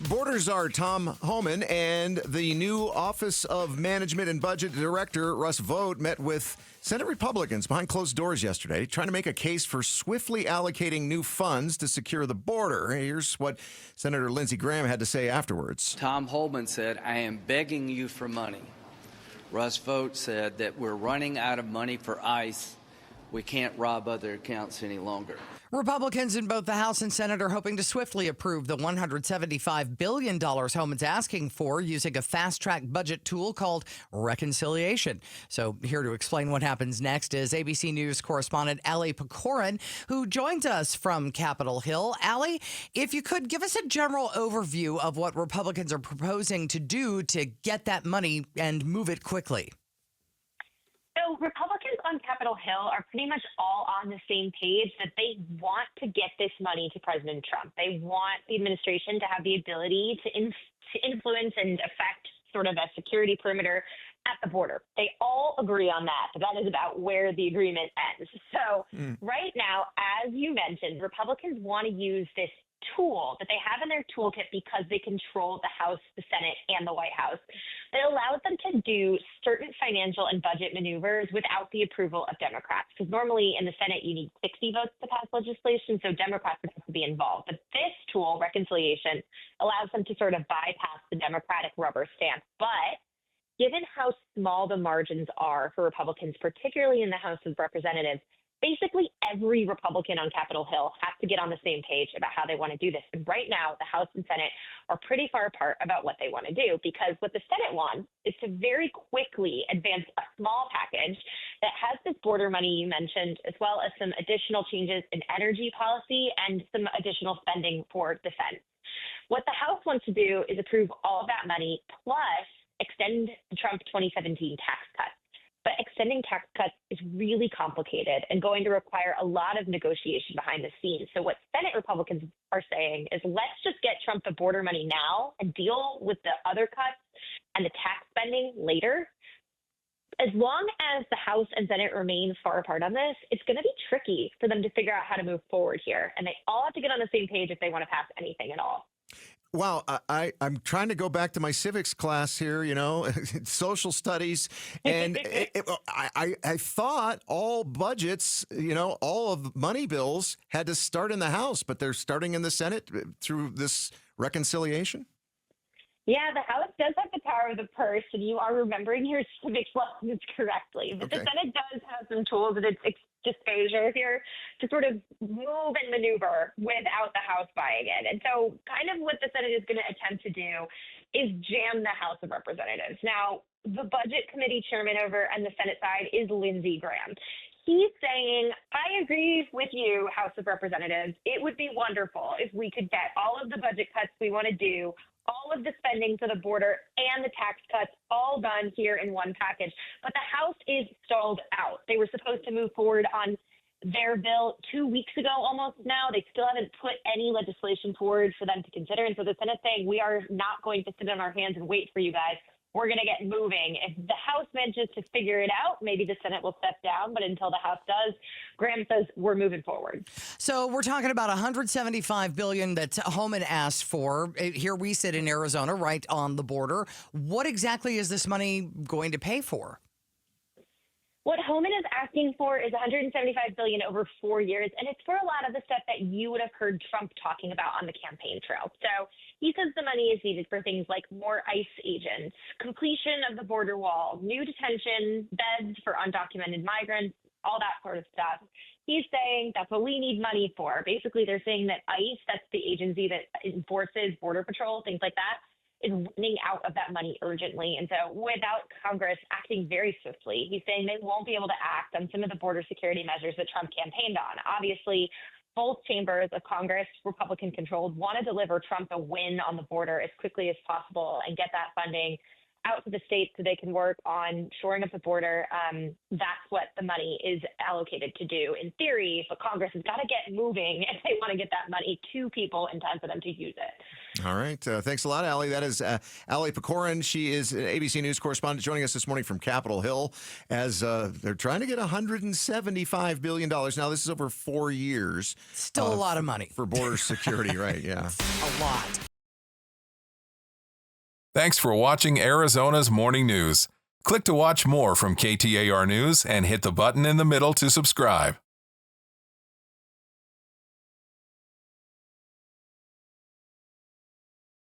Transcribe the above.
Border Czar Tom Homan and the new Office of Management and Budget Director, Russ Vought, met with Senate Republicans behind closed doors yesterday, trying to make a case for swiftly allocating new funds to secure the border. Here's what Senator Lindsey Graham had to say afterwards. Tom Homan said, "I am begging you for money." Russ Vought said that we're running out of money for ICE. We can't rob other accounts any longer. Republicans in both the House and Senate are hoping to swiftly approve the $175 billion Homan's asking for using a fast-track budget tool called reconciliation. So here to explain what happens next is ABC News correspondent Allie Pecorin, who joins us from Capitol Hill. Allie, if you could give us a general overview of what Republicans are proposing to do to get that money and move it quickly. So Republicans on Capitol Hill are pretty much all on the same page that they want to get this money to President Trump. They want the administration to have the ability to influence and affect sort of a security perimeter at the border. They all agree on that, but that is about where the agreement ends. So right now, as you mentioned, Republicans want to use this tool that they have in their toolkit because they control the House, the Senate, and the White House. That allows them to do certain financial and budget maneuvers without the approval of Democrats. Because normally in the Senate, you need 60 votes to pass legislation, so Democrats would have to be involved. But this tool, reconciliation, allows them to sort of bypass the Democratic rubber stamp. But given how small the margins are for Republicans, particularly in the House of Representatives, basically every Republican on Capitol Hill has to get on the same page about how they want to do this. And right now, the House and Senate are pretty far apart about what they want to do, because what the Senate wants is to very quickly advance a small package that has this border money you mentioned, as well as some additional changes in energy policy and some additional spending for defense. What the House wants to do is approve all of that money, plus extend the Trump 2017 tax cuts. But extending tax cuts is really complicated and going to require a lot of negotiation behind the scenes. So what Senate Republicans are saying is, let's just get Trump the border money now and deal with the other cuts and the tax spending later. As long as the House and Senate remain far apart on this, it's going to be tricky for them to figure out how to move forward here. And they all have to get on the same page if they want to pass anything at all. Wow, I'm trying to go back to my civics class here, social studies, and I thought all budgets, all of money bills had to start in the House, but they're starting in the Senate through this reconciliation? Yeah, the House does have the power of the purse, and you are remembering your civics lessons correctly. But Okay. The Senate does have some tools at its disposal here to sort of move and maneuver without the House buying it. And so kind of what the Senate is going to attempt to do is jam the House of Representatives. Now, the Budget Committee chairman over on the Senate side is Lindsey Graham. He's saying, I agree with you, House of Representatives. It would be wonderful if we could get all of the budget cuts we want to do, all of the spending for the border and the tax cuts all done here in one package. But the House is stalled out. They were supposed to move forward on their bill 2 weeks ago almost now. They still haven't put any legislation forward for them to consider. And so the Senate's saying, we are not going to sit on our hands and wait for you guys. We're going to get moving. If the House manages to figure it out, maybe the Senate will step down. But until the House does, Graham says we're moving forward. So we're talking about $175 billion that Homan asked for. Here we sit in Arizona, right on the border. What exactly is this money going to pay for? What Homan is asking for is $175 billion over 4 years, and it's for a lot of the stuff that you would have heard Trump talking about on the campaign trail. So he says the money is needed for things like more ICE agents, completion of the border wall, new detention beds for undocumented migrants, all that sort of stuff. He's saying that's what we need money for. Basically, they're saying that ICE, that's the agency that enforces Border Patrol, things like that, is running out of that money urgently. And so without Congress acting very swiftly, he's saying they won't be able to act on some of the border security measures that Trump campaigned on. Obviously, both chambers of Congress, Republican controlled, want to deliver Trump a win on the border as quickly as possible and get that funding out to the states so they can work on shoring up the border. That's what the money is allocated to do in theory, but Congress has got to get moving if they want to get that money to people in time for them to use it. All right. Thanks a lot, Allie. That is Allie Pecorin. She is an ABC News correspondent joining us this morning from Capitol Hill as they're trying to get $175 billion. Now, this is over 4 years. Still a lot of money. For border security, right? Yeah. A lot. Thanks for watching Arizona's Morning News. Click to watch more from KTAR News and hit the button in the middle to subscribe.